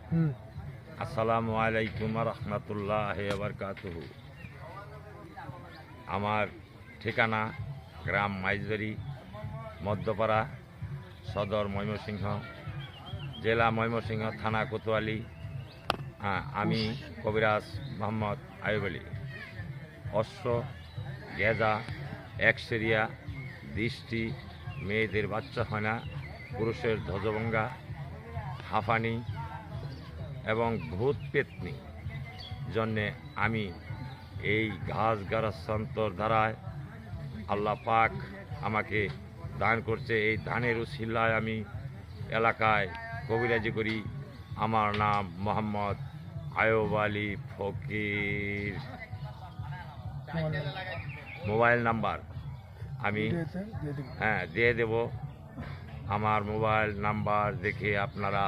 আসসালামু আলাইকুম রহমতুল্লাহি ওয়া বারাকাতুহু। আমার ঠিকানা গ্রাম মাইজবাড়ি, মধ্যপাড়া, সদর ময়মনসিংহ, জেলা ময়মনসিংহ, থানা কোতোয়ালি। আমি কবিরাজ মোহাম্মদ আইয়ুব আলী। অশ্ব, গেজা, একশেরিয়া, দৃষ্টি, মেয়েদের বাচ্চা হয় না, পুরুষের ধ্বজভঙ্গা, হাঁফানি এবং ভূত পেতনি জন্যে আমি এই ঘাস গারাসন্তর দ্বারায় আল্লাহ পাক আমাকে দান করছে। এই ধানের উসিলায় আমি এলাকায় কবিরাজি করি। আমার নাম মোহাম্মদ আইয়ুব আলী ফকির। মোবাইল নাম্বার আমি দিয়ে দেব। আমার মোবাইল নাম্বার দেখে আপনারা